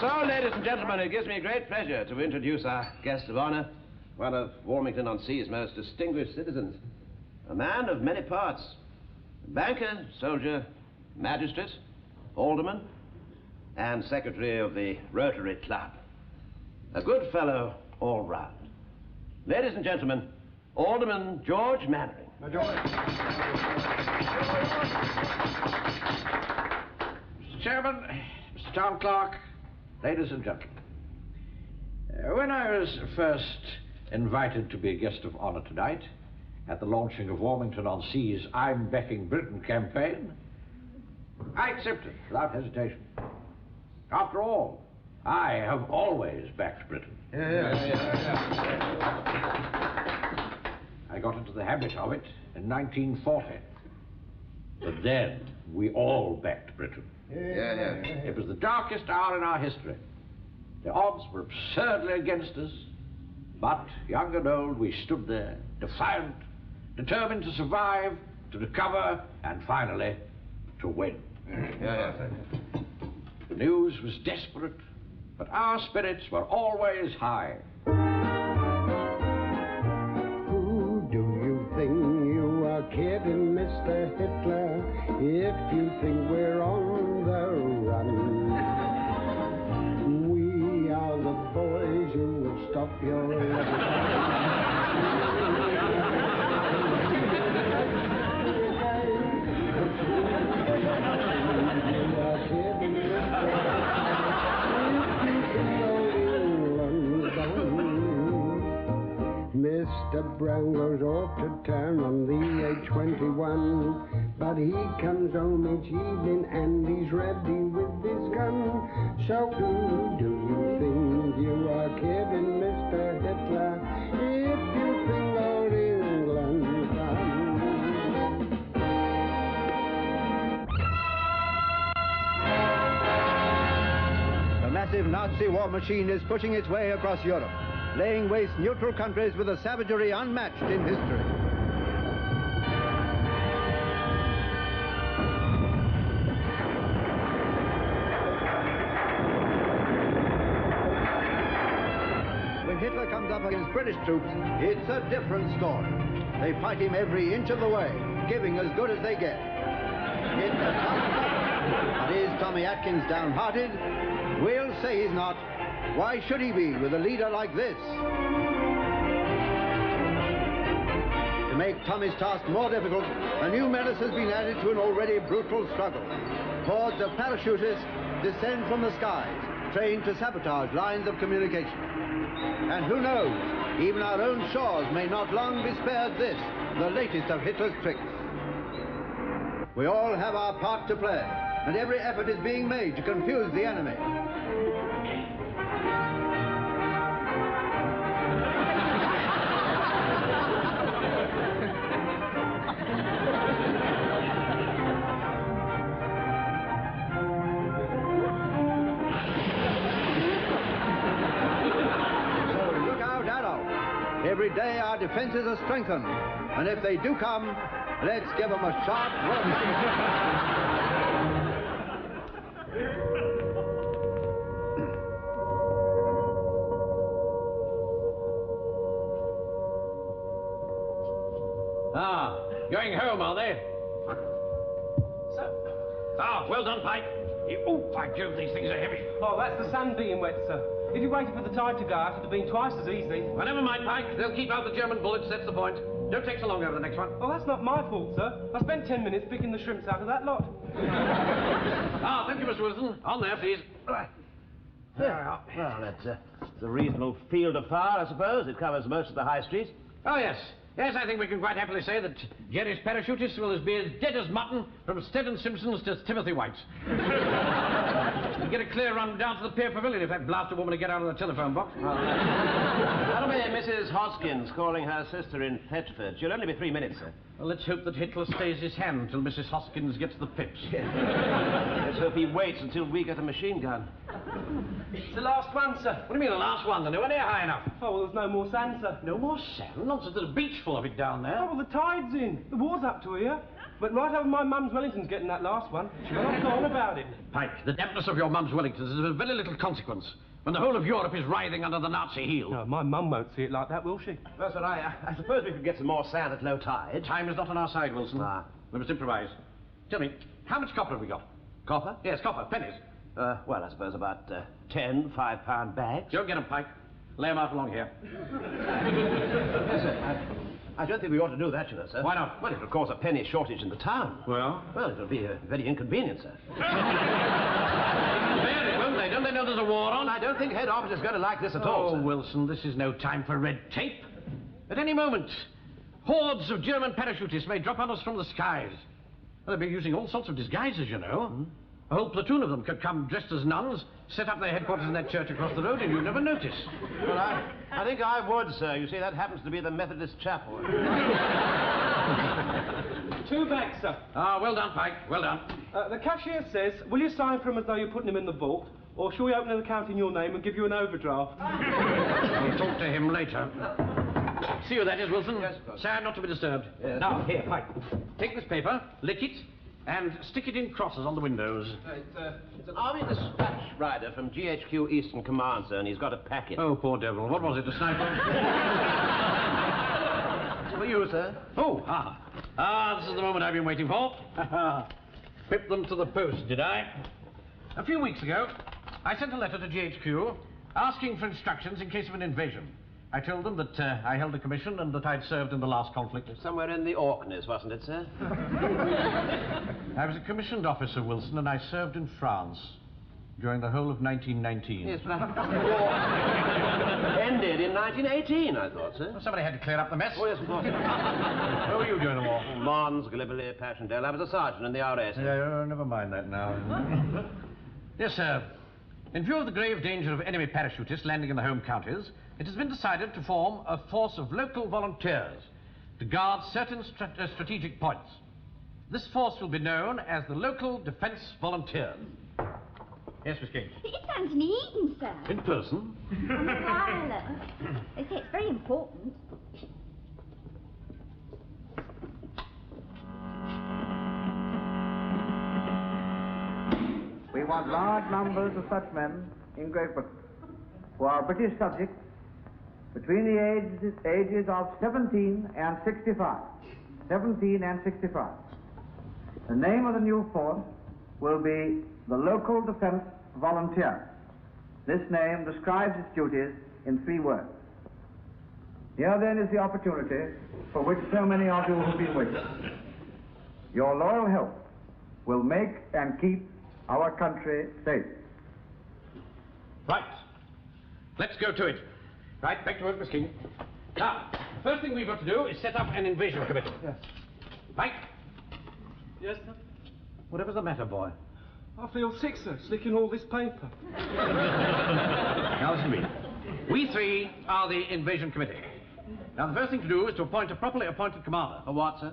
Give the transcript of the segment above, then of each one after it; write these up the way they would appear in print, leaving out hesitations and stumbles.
So, ladies and gentlemen, it gives me great pleasure to introduce our guest of honor, one of Warmington-on-Sea's most distinguished citizens, a man of many parts, banker, soldier, magistrate, alderman, and secretary of the Rotary Club. A good fellow all round. Ladies and gentlemen, Alderman George Mannering. Mr. Chairman, Mr. Town Clerk, ladies and gentlemen. When I was first invited to be a guest of honor tonight at the launching of Warmington-on-Sea's I'm Backing Britain campaign, I accepted without hesitation. After all, I have always backed Britain. I got into the habit of it in 1940. But then we all backed Britain. It was the darkest hour in our history. The odds were absurdly against us, but young and old, we stood there, defiant, determined to survive, to recover, and finally, to win. The news was desperate, but our spirits were always high. Who do you think you are kidding, Mr. Hitler, if you think we're on the run? We are the boys who will stop your Mr. Brown goes off to town on the A21, but he comes home each evening and he's ready with his gun. So who do you think you are kidding, Mr. Hitler, if you think old England's done? The massive Nazi war machine is pushing its way across Europe, laying waste neutral countries with a savagery unmatched in history. When Hitler comes up against British troops, it's a different story. They fight him every inch of the way, giving as good as they get. It's a tough battle. But is Tommy Atkins downhearted? We'll say he's not. Why should he be with a leader like this? To make Tommy's task more difficult, a new menace has been added to an already brutal struggle. Hordes of parachutists descend from the skies, trained to sabotage lines of communication. And who knows, even our own shores may not long be spared this, the latest of Hitler's tricks. We all have our part to play, and every effort is being made to confuse the enemy. Every day our defenses are strengthened, and if they do come, let's give them a sharp look. Going home, are they? Sir? Well done, Pike. Oh, by Jove, these things are heavy. Oh, that's the sand being wet, sir. If you waited for the tide to go out, it'd have been twice as easy. Well, never mind, Pike. They'll keep out the German bullets, that's the point. Don't take so long over the next one. Well, that's not my fault, sir. I spent 10 minutes picking the shrimps out of that lot. Thank you, Mr. Wilson. On there, please. Well, that's a reasonable field of fire, I suppose. It covers most of the high street. Oh, yes. Yes, I think we can quite happily say that Jerry's parachutists will be as dead as mutton from Stead & Simpson's to Timothy White's. We'll get a clear run down to the Pier Pavilion if that blasted woman to get out of the telephone box. That'll be Mrs. Hoskins calling her sister in Petford. She'll only be 3 minutes, sir. Well, let's hope that Hitler stays his hand till Mrs. Hoskins gets the pips. Let's hope he waits until we get a machine gun. It's the last one, sir. What do you mean, the last one? They're nowhere near high enough. Oh, well, there's no more sand, sir. No more sand? Nonsense, there's a beach full of it down there. Oh, well, the tide's in. The war's up to here. But right over my mum's Wellington's getting that last one. She went on and on about it. Pike, the dampness of your mum's Wellingtons is of very little consequence when the whole of Europe is writhing under the Nazi heel. No, my mum won't see it like that, will she? Well, sir, I suppose we could get some more sand at low tide. Time is not on our side, Wilson. We must improvise. Tell me, how much copper have we got? Copper? Yes, copper, pennies. Well, I suppose about 10 5-pound bags. Don't get them, Pike. Lay them out along here. Yes, sir. I don't think we ought to do that, you know, sir. Why not? Well, it'll cause a penny shortage in the town. Well? Well, it'll be very inconvenient, sir. Very, won't they? Don't they know there's a war on? I don't think head office is going to like this at all, Oh, sir. Wilson, this is no time for red tape. At any moment, hordes of German parachutists may drop on us from the skies. Well, they'll be using all sorts of disguises, you know. Hmm? A whole platoon of them could come dressed as nuns, set up their headquarters in that church across the road, and you'd never notice. Well, I think I would, sir. You see, that happens to be the Methodist chapel. 2 bags, sir. Ah, well done, Pike. Well done. The cashier says, will you sign for him as though you're putting him in the vault, or shall we open an account in your name and give you an overdraft? I'll talk to him later. See you, that is, Wilson. Yes, of course. Sad not to be disturbed. Yes. Now, here, Pike. Take this paper, lick it, and stick it in crosses on the windows. It's an Army dispatch rider from GHQ Eastern Command, sir, and he's got a packet. Oh, poor devil. What was it, a sniper? For you, sir. Oh, this is the moment I've been waiting for. Whipped them to the post, did I? A few weeks ago, I sent a letter to GHQ asking for instructions in case of an invasion. I told them that I held a commission and that I'd served in the last conflict. Somewhere in the Orkneys, wasn't it, sir? I was a commissioned officer, Wilson, and I served in France during the whole of 1919. Yes, but the war ended in 1918, I thought, sir. Well, somebody had to clear up the mess. Oh, yes, of course. Where were you during the war? Mons, Gallipoli, Passchendaele. I was a sergeant in the RS. Yeah, never mind that now. Yes, sir. In view of the grave danger of enemy parachutists landing in the home counties, it has been decided to form a force of local volunteers to guard certain strategic points. This force will be known as the Local Defence Volunteers. Yes, Miss King? It's Anthony Eden, sir. In person? On the wireless. They say it's very important. We want large numbers of such men in Great Britain who are British subjects between the ages of 17 and 65. 17 and 65. The name of the new force will be the Local Defence Volunteer. This name describes its duties in 3 words. Here then is the opportunity for which so many of you have been waiting. Your loyal help will make and keep our country safe. Right. Let's go to it. Right, back to work, Miss King. Now, first thing we've got to do is set up an invasion committee. Yes. Mike, Yes, sir? whatever's the matter, boy? I feel sick, sir, slicking all this paper. Now listen to me. We 3 are the invasion committee. Now, the first thing to do is to appoint a properly appointed commander. A what, sir?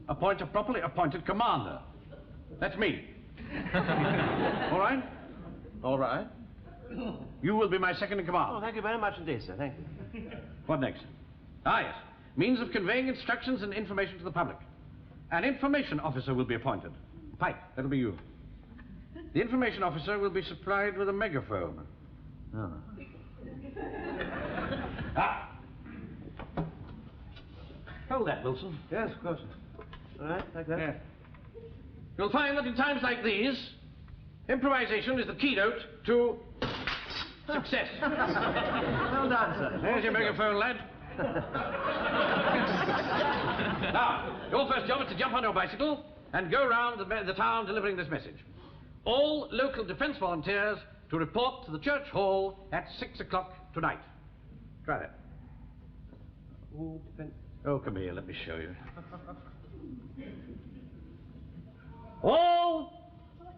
Appoint a properly appointed commander. That's me. All right? All right. You will be my second in command. Oh, thank you very much indeed, sir. Thank you. What next? Ah, yes. Means of conveying instructions and information to the public. An information officer will be appointed. Pike, that'll be you. The information officer will be supplied with a megaphone. Oh. Ah! Hold that, Wilson. Yes, of course. All right, like that. Yeah. You'll find that in times like these, improvisation is the keynote to success. Well done, sir. There's your megaphone, lad. Now, your first job is to jump on your bicycle and go round the town delivering this message. All local defence volunteers to report to the church hall at 6 o'clock tonight. Try that. All defence. Oh, come here, let me show you. All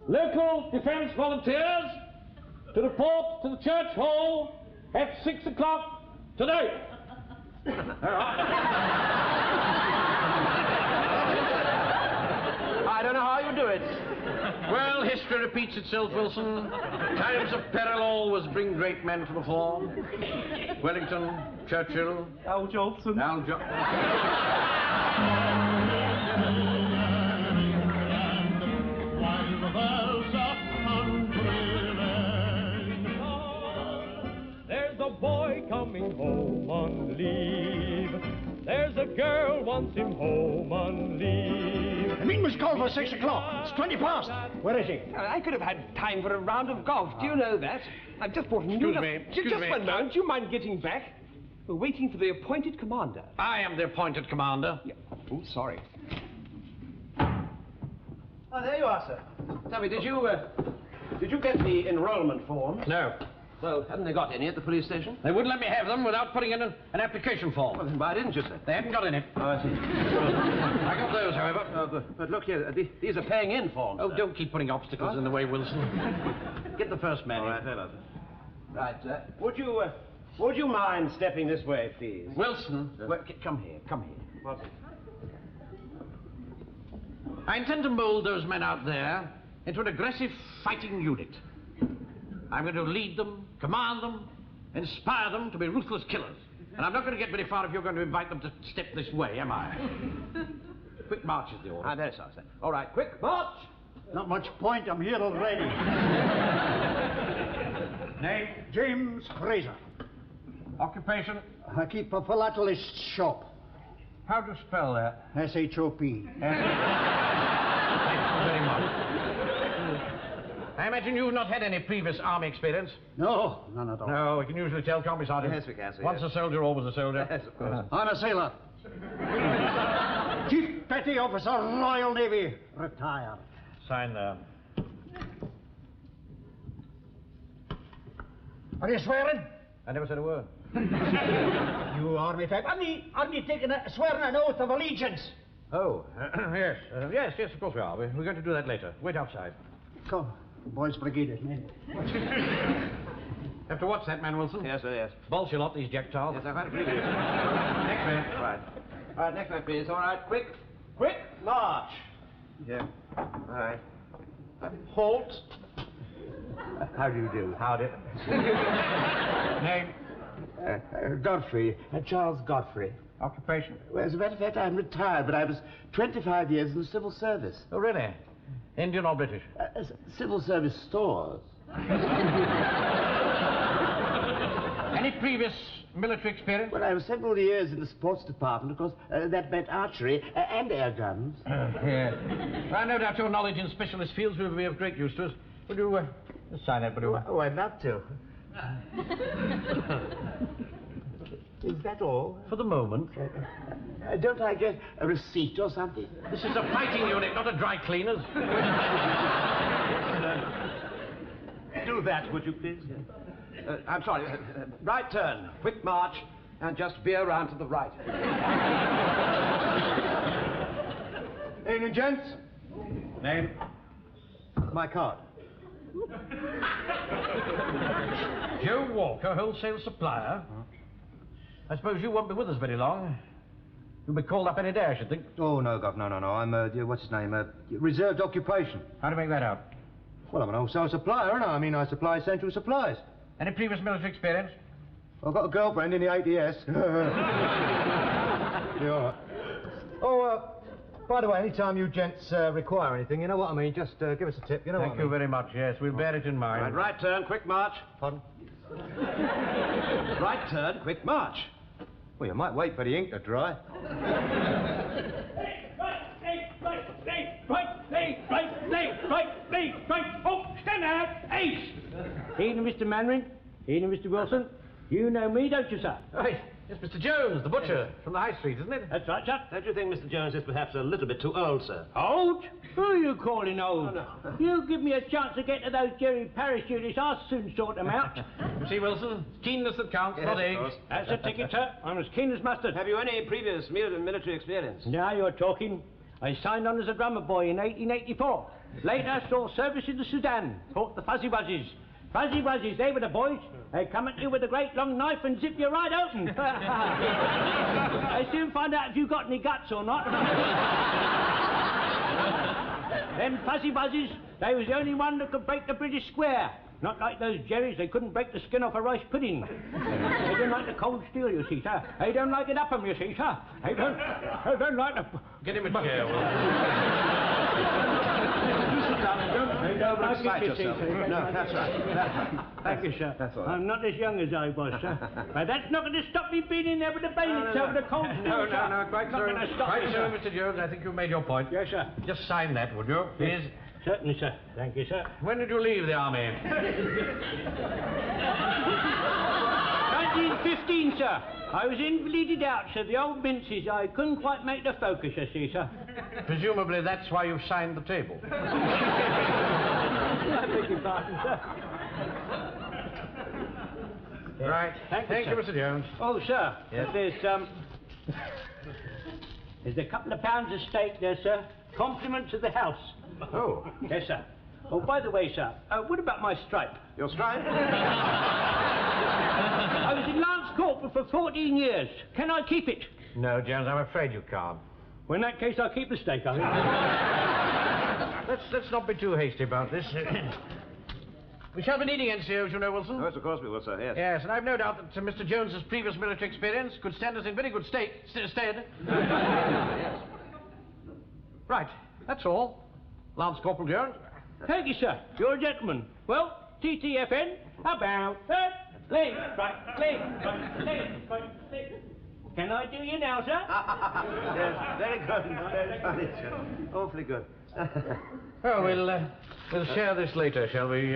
local defence volunteers to report to the church hall at 6 o'clock tonight. I don't know how you do it. Well, history repeats itself, Wilson. Times of peril always bring great men to the fore. Wellington, Churchill, Al Jolson. Al wants him home on leave. The meeting was called for 6 o'clock. It's 20 past. Where is he? I could have had time for a round of golf. Do you know that? I've just bought a new... Excuse me. One moment. Do you mind getting back? We're waiting for the appointed commander. I am the appointed commander. Yeah. Oh, sorry. Oh, there you are, sir. Tell me, did you get the enrollment forms? No. Well, hadn't they got any at the police station? They wouldn't let me have them without putting in an application form. Well, then why didn't you, sir? They hadn't got any. Oh, I see. I got those, however. But look here, these are paying in forms. Oh, sir. don't keep putting obstacles in the way, Wilson. Get the first man All in. right, hello. Right, sir. Would you mind stepping this way, please? Wilson. Well, come here. What's it? I intend to mold those men out there into an aggressive fighting unit. I'm going to lead them, command them, inspire them to be ruthless killers. And I'm not going to get very far if you're going to invite them to step this way, am I? Quick march is the order. I'm very sorry, sir. All right, quick march! Not much point. I'm here already. Name? James Fraser. Occupation? I keep a philatelist shop. How do you spell that? S-H-O-P. Thank you very much. I imagine you've not had any previous army experience? No, none at all. No, we can usually tell, can't we, Sergeant? Yes, we can, sir. Once a soldier, always a soldier. Yes, of course. I'm a sailor. Chief Petty Officer, Royal Navy. Retired. Sign there. Are you swearing? I never said a word. You army type. Aren't you swearing an oath of allegiance? Oh, yes. Yes, of course we are. We're going to do that later. Wait outside. Come, boys brigade, man. Have to watch that man, Wilson. Yes, sir, yes. Bolts you lot, these jack tiles. Yes, I've had a pretty good. Next man. Right. All right, next man, please. All right, quick march. Yeah. All right. Halt. How do you do? Howdy. Name? Godfrey. Charles Godfrey. Occupation? Well, as a matter of fact, I'm retired, but I was 25 years in the civil service. Oh, really? Indian or British? Civil service stores. Any previous military experience? Well, I was several years in the sports department. Of course, that meant archery and air guns. Yeah. Well, no doubt your knowledge in specialist fields will be of great use to us. Would you just sign that, would you? Oh, I'd love to. Is that all? For the moment. Don't I get a receipt or something? This is a fighting unit, not a dry cleaner's. Do that, would you please? I'm sorry. Right turn, quick march, and just veer round to the right. Evening, gents. Name? My card. Joe Walker, wholesale supplier. I suppose you won't be with us very long. You'll be called up any day, I should think. Oh, no, Gov, no. I'm, what's his name? Reserved occupation. How do you make that out? Well, I'm an wholesale supplier, aren't I? I mean, I supply essential supplies. Any previous military experience? I've got a girlfriend in the ATS. Yeah, all right. Oh, by the way, any time you gents require anything, you know what I mean, just give us a tip, you know what I mean. Thank you very much, yes. We'll bear it in mind. Right turn, quick march. Pardon? Right turn, quick march. Well, you might wait for the ink to dry. Right. Oh, stand out. Ace. Evening, Mr. Manring. Evening, Mr. Wilson. You know me, don't you, sir? Right. It's Mr. Jones, the butcher, from the High Street, isn't it? That's right, sir. Don't you think Mr. Jones is perhaps a little bit too old, sir? Old? Who are you calling old? Oh, no. You give me a chance to get to those Jerry parachutists, I'll soon sort them out. You see, Wilson, keenness that counts, Yes, not of age. course. That's the ticket, sir. I'm as keen as mustard. Have you any previous military experience? Now you're talking. I signed on as a drummer boy in 1884. Later, I saw service in the Sudan. Fought the Fuzzy Wuzzies. Fuzzy Wuzzies, they were the boys. They come at you with a great long knife and zip you right open. They soon find out if you've got any guts or not. Them Fuzzy Wuzzies, they was the only one that could break the British square. Not like those Jerrys, they couldn't break the skin off a rice pudding. They don't like the cold steel, you see, sir. They don't like it up 'em, you see, sir. They don't like the... Get him a chair, You sit down, they overexcite yourself. No, that's right. Thank you, sir. That's all right. I'm not as young as I was, sir. But that's not going to stop me being in there with the bayonets over the cold steel, No, sir. quite Not so. gonna stop Quite me, so, sir. Mr. Jones. I think you've made your point. Yes, sir. Just sign that, would you, please? Certainly, sir. Thank you, sir. When did you leave the army? 1915, sir. I was invalided out, sir. The old minces, I couldn't quite make the focus, I see, sir. Presumably that's why you've signed the table. I beg your pardon, sir. Right. Thank you, Mr. Jones. Oh, sir. Yes? There's a couple of pounds of steak there, sir. Compliments of the house. Oh. Yes, sir. Oh, by the way, sir, what about my stripe? Your stripe? I was in Lance Corporal for 14 years. Can I keep it? No, Jones, I'm afraid you can't. Well, in that case, I'll keep the steak, I think. Let's not be too hasty about this. We shall be needing NCOs, you know, Wilson. Yes, of course we will, sir, yes. Yes, and I've no doubt that Mr. Jones's previous military experience could stand us in very good stead. Yes. Right, that's all. Lance Corporal Jones. Thank you, sir. You're a gentleman. Well, TTFN, about left, right, left, right. Can I do you now, sir? Yes, very good. Very funny, sir. Awfully good. Oh, we'll share this later, shall we?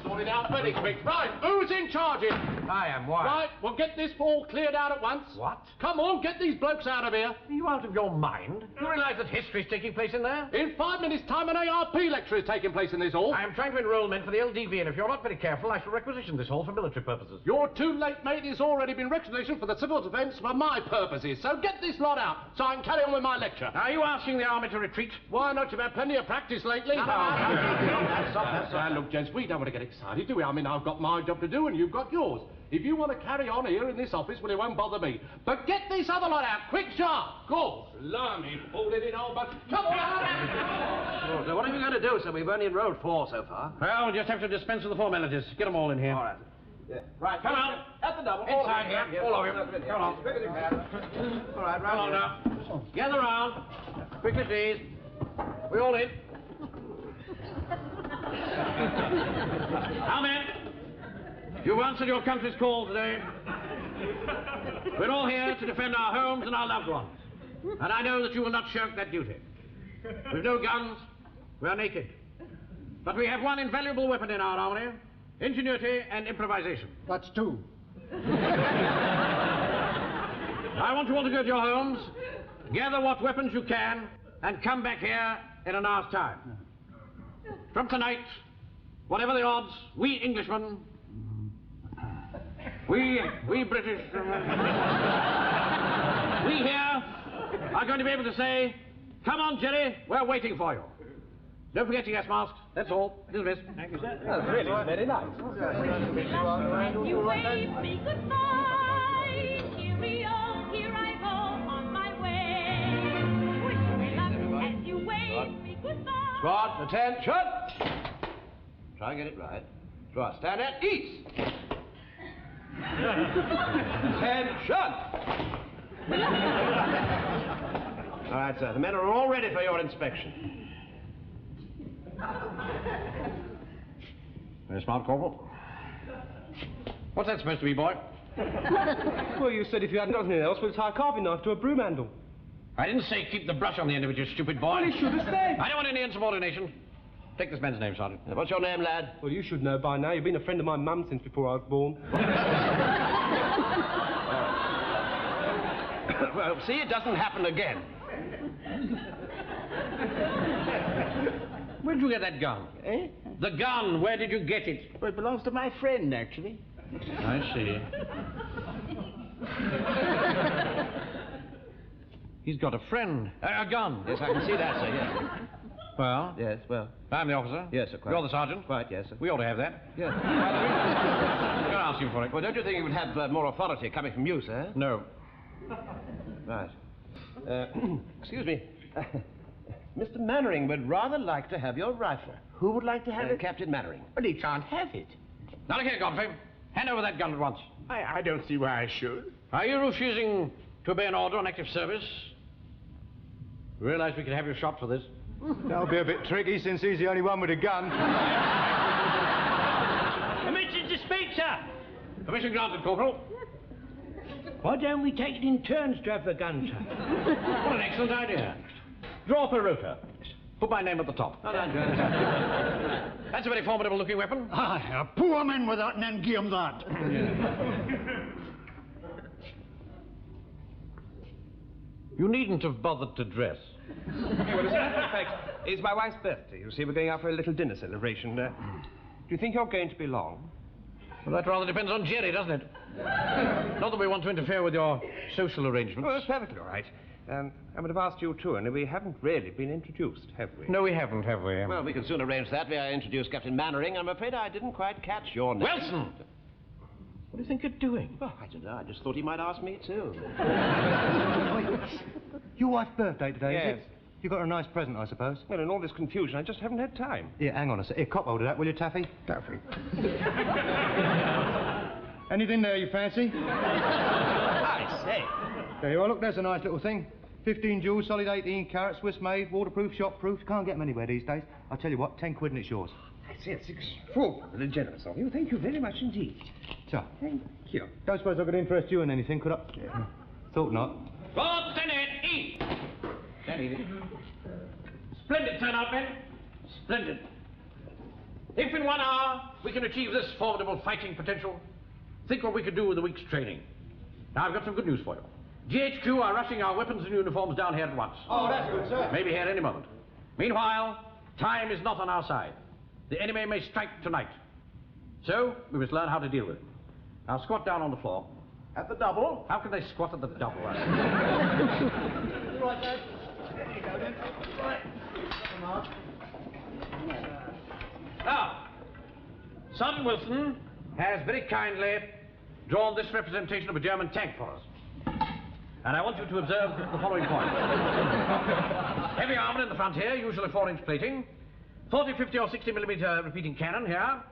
Sort it out very quick. Right, who's in charge here? I am. Why? Right, we'll get this all cleared out at once. What? Come on, get these blokes out of here. Are you out of your mind? Do you realise that history's taking place in there? In 5 minutes' time, an ARP lecture is taking place in this hall. I am trying to enrol men for the LDV, and if you're not very careful, I shall requisition this hall for military purposes. You're too late, mate. It's already been requisitioned for the civil defence for my purposes. So get this lot out so I can carry on with my lecture. Are you asking the army to retreat? Why not? You've had plenty of practice lately. That's right. Look, gents, we don't want to get excited, do we? I mean, I've got my job to do and you've got yours. If you want to carry on here in this office, well, it won't bother me. But get this other lot out, quick, sharp. Go. Blimey, pulled it in, old butt. Come on. Oh, so what are we going to do, sir? We've only enrolled 4 so far. Well, we'll just have to dispense with the formalities. Get them all in here. All right. Yeah. Right, come on. At the double. Inside here. Yes, All of you. Come on. All right, Come on now. Gather round. Quickly, please. We all in. Now, men, you've answered your country's call today. We're all here to defend our homes and our loved ones. And I know that you will not shirk that duty. With no guns, we are naked. But we have one invaluable weapon in our army: ingenuity and improvisation. That's 2. I want you all to go to your homes, gather what weapons you can, and come back here in an hour's time. From tonight, whatever the odds, we Englishmen, we British, we here are going to be able to say, come on, Jerry, we're waiting for you. Don't forget your gas mask. That's all. Dismissed. Thank you, sir. That's really very nice. You wave me goodbye. Cheerio, here I go on my way. Wish me luck as you wave me goodbye. Squad, attention! Try and get it right. Squad, stand at east. Attention! All right, sir. The men are all ready for your inspection. Very smart, Corporal. What's that supposed to be, boy? Well, you said if you had nothing else, we'd tie a carving knife to a broom handle. I didn't say keep the brush on the end of it, you stupid boy. Well, you should have said. I don't want any insubordination. Take this man's name, Sergeant. What's your name, lad? Well, you should know by now. You've been a friend of my mum since before I was born. Well, see, it doesn't happen again. Where did you get that gun? Eh? The gun, where did you get it? Well, it belongs to my friend, actually. I see. He's got a friend. A gun. Yes, I can see that, sir, yes. Well? Yes, well. I'm the officer. Yes, sir, quite. You're the sergeant. Quite, yes, sir. We ought to have that. Yes. Don't ask him for it. Well, don't you think you would have more authority coming from you, sir? No. Right. Excuse me. Mr. Mannering would rather like to have your rifle. Who would like to have it? Captain Mannering. But he can't have it. Now, look here, Godfrey. Hand over that gun at once. I don't see why I should. Are you refusing to obey an order on active service? You realize we could have you shot for this? That'll be a bit tricky since he's the only one with a gun. Permission to speak, sir. Permission granted, Corporal. Why don't we take it in turns to have the gun, sir? What an excellent idea. Draw up a rota. Put my name at the top. Oh, no, good. That's a very formidable-looking weapon. Aye, a poor man with that and then give him that. You needn't have bothered to dress. Well, as a matter of fact, it's my wife's birthday. You see, we're going out for a little dinner celebration. Do you think you're going to be long? Well, that rather depends on Jerry, doesn't it? Not that we want to interfere with your social arrangements. Oh, that's perfectly all right. I would have asked you too, and we haven't really been introduced, have we? No, we haven't, have we? Well, we can soon arrange that. May I introduce Captain Mannering? I'm afraid I didn't quite catch your name. Wilson! What do you think you're doing? Oh, I don't know. I just thought he might ask me, too. Your wife's birthday today, Yes. is it? You got her a nice present, I suppose. Well, in all this confusion, I just haven't had time. Yeah, hang on a sec. Here, cop hold of that, will you, Taffy? Taffy. Anything there you fancy? I say. There you are. Look, there's a nice little thing. 15 jewels, solid 18 carats, Swiss made, waterproof, shockproof. Can't get them anywhere these days. I'll tell you what, 10 quid and it's yours. I say, it's extraordinarily generous of you. Thank you very much indeed. So, Thank you. don't suppose I could interest you in anything, could I? Yeah. Thought not. Roll, stand in, eat! Stand easy. Splendid turnout, men. Splendid. If in 1 hour we can achieve this formidable fighting potential, think what we could do with a week's training. Now, I've got some good news for you. GHQ are rushing our weapons and uniforms down here at once. Oh, that's good, sir. Maybe here any moment. Meanwhile, time is not on our side. The enemy may strike tonight. So, we must learn how to deal with it. Now, squat down on the floor. At the double? How can they squat at the double? Right, Dad. There you go, then. Right. Now, Sergeant Wilson has very kindly drawn this representation of a German tank for us. And I want you to observe the following point. Heavy armor in the front here, usually 4-inch plating. 40, 50 or 60 millimeter repeating cannon here.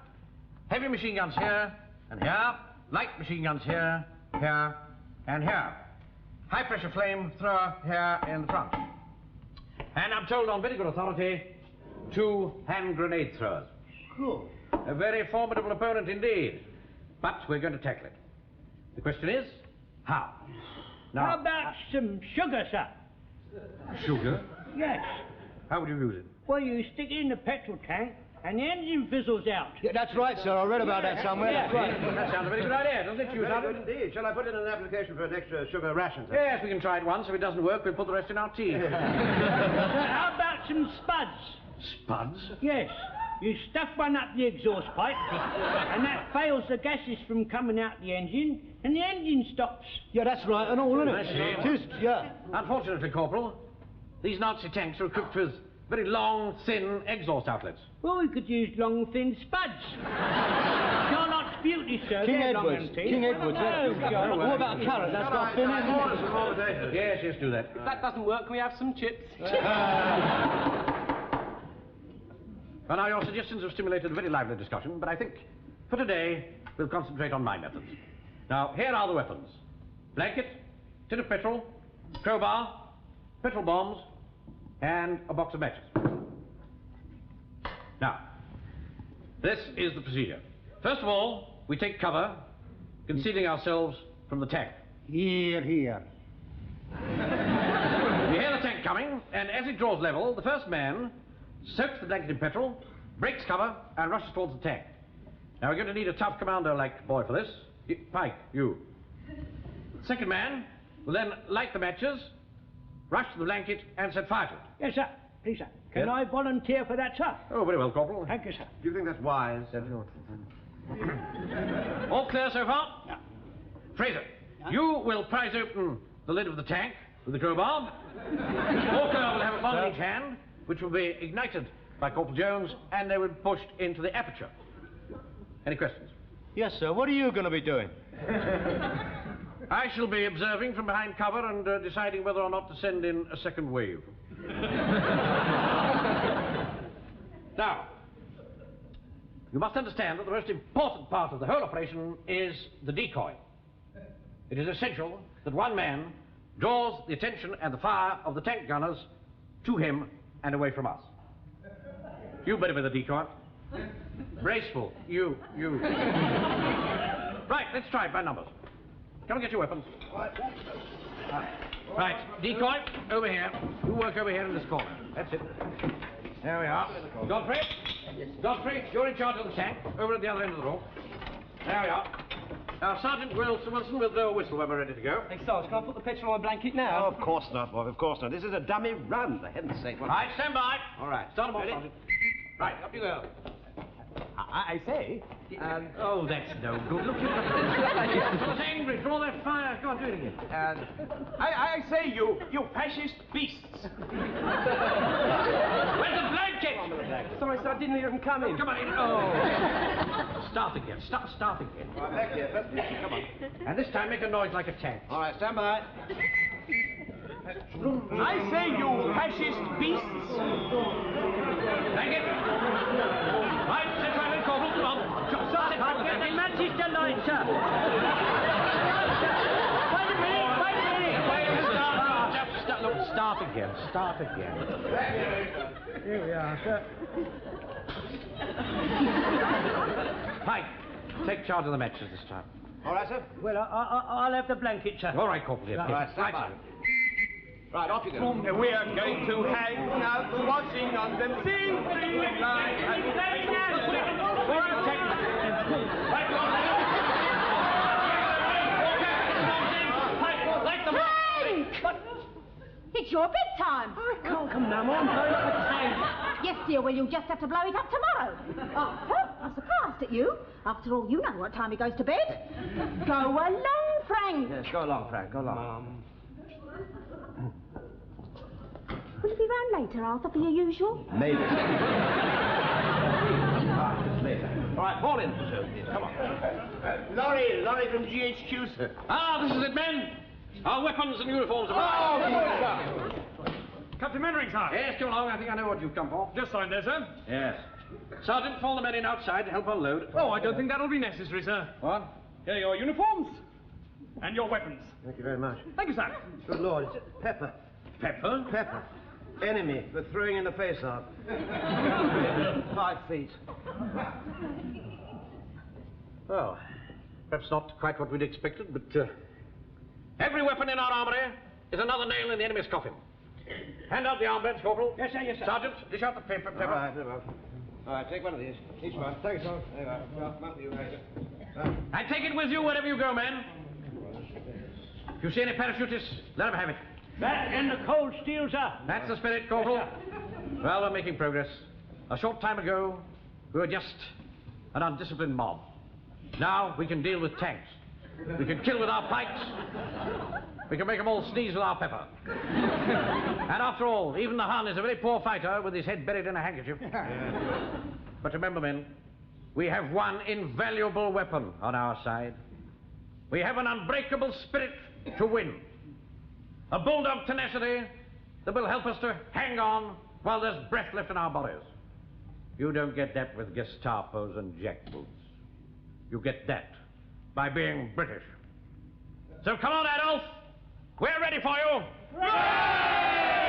Heavy machine guns here and here. Light machine guns here, here, and here. High pressure flame thrower here in the front. And I'm told on very good authority, 2 hand grenade throwers. Cool. A very formidable opponent indeed. But we're going to tackle it. The question is, how? Now, How about some sugar, sir? sugar? Yes. How would you use it? Well, you stick it in the petrol tank, and the engine fizzles out. Yeah, that's right, sir. I read about that somewhere. Yeah. That's right. That sounds a very good idea, doesn't it, you, Very Sergeant? good indeed. Shall I put in an application for an extra sugar ration, sir? Yes, we can try it once. If it doesn't work, we'll put the rest in our tea. How about some spuds? Spuds? Yes. You stuff one up the exhaust pipe, and that fails the gases from coming out the engine, and the engine stops. Yeah, that's right and all, isn't it? That's it. Just, yeah. Unfortunately, Corporal, these Nazi tanks are equipped with very long, thin exhaust outlets. Well, we could use long, thin spuds. Charlotte's Beauty, sir. King They're long Edwards. and thin. King Edwards. No, Charlotte. What about a carrot? That's got thin end, isn't it? Yes, yes, do that. If that doesn't work, can we have some chips? Well, now, your suggestions have stimulated a very lively discussion, but I think for today we'll concentrate on my methods. Now, here are the weapons. Blanket, tin of petrol, crowbar, petrol bombs, and a box of matches. Now, this is the procedure. First of all, we take cover, concealing ourselves from the tank. Here, here. We hear the tank coming, and as it draws level, the first man soaks the blanket in petrol, breaks cover, and rushes towards the tank. Now, we're going to need a tough commander-like boy for this. Pike, you. The second man will then light the matches, rush to the blanket, and set fire to it. Yes, sir. Please, sir. Can I volunteer for that, sir? Oh, very well, Corporal. Thank you, sir. Do you think that's wise? All clear so far? Yeah. Fraser, you will prise open the lid of the tank with the crowbar. Walker will have a bomb in each hand, which will be ignited by Corporal Jones, and they will be pushed into the aperture. Any questions? Yes, sir. What are you going to be doing? I shall be observing from behind cover and deciding whether or not to send in a second wave. Now, you must understand that the most important part of the whole operation is the decoy. It is essential that one man draws the attention and the fire of the tank gunners to him and away from us. You better with the decoy. Braceful. You. Right, let's try it by numbers. Come and get your weapons. Right, decoy, over here. You work over here in this corner. That's it. There we are. Godfrey, you're in charge of the tank, over at the other end of the room. There we are. Now, Sergeant Wilson will blow a whistle when we're ready to go. Hey, Sarge, can I put the petrol on my blanket now? Oh, of course not, Bob, of course not. This is a dummy run, for heaven's sake. Right, stand by. All right. Start them off, Sergeant. Right, up you go. I say... oh, that's no good. Look, it's angry. Draw that fire. Go on, do it again. I say, you fascist beasts. Where's the blanket? Sorry, sir, I didn't hear him coming. Come on in. Oh. Start again. Start again. All right, back here. First position, come on. And this time make a noise like a tank. All right, stand by. I say, you fascist beasts. Thank it. Right, sit right in, Corporal. Come on. Get the matches to light, sir. Wait a minute. Start again. Here we are, sir. Pike, take charge of the matches this time. All right, sir. Well, I'll have the blanket, sir. All right, Corporal. Right, stand by. Right, off you go. We are going to hang out washing on the sea line. It's your bedtime. I can't come now, Mum. I'm blowing up a tank. Yes, dear, well, you'll just have to blow it up tomorrow. Oh, I'm surprised at you. After all, you know what time he goes to bed. Go along, Frank. Yes, go along, Frank, go along. Will you be round later, Arthur, for your usual? Maybe. Later. All right, fall in, sir. Come on. Lorry from GHQ, sir. Ah, this is it, men. Our weapons and uniforms are Captain Mannering, sir. Yes, come along. I think I know what you've come for. Just signed there, sir. Yes. Sergeant, fall the men in outside to help unload. Oh, I don't think that'll be necessary, sir. What? Here are your uniforms. And your weapons. Thank you very much. Thank you, sir. Good Lord, it's pepper. Pepper? Pepper. Enemy for throwing in the face of. 5 feet. Well, perhaps not quite what we'd expected, but every weapon in our armory is another nail in the enemy's coffin. Hand out the armbands, Corporal. Yes, sir, yes, sir. Sergeant, dish out the paper. All right, very well. All right, take one of these. Each one. Thanks, sir. There you are. Well, come up with you, Major. And take it with you wherever you go, men. If you see any parachutists, let them have it. That and the cold steel, sir. That's the spirit, Corporal. Yes, well, we're making progress. A short time ago, we were just an undisciplined mob. Now we can deal with tanks. We can kill with our pikes. We can make them all sneeze with our pepper. And after all, even the Hun is a very poor fighter with his head buried in a handkerchief. But remember, men, we have one invaluable weapon on our side. We have an unbreakable spirit to win. A bulldog tenacity that will help us to hang on while there's breath left in our bodies. You don't get that with Gestapos and jackboots. You get that by being British. So come on, Adolf. We're ready for you. Right!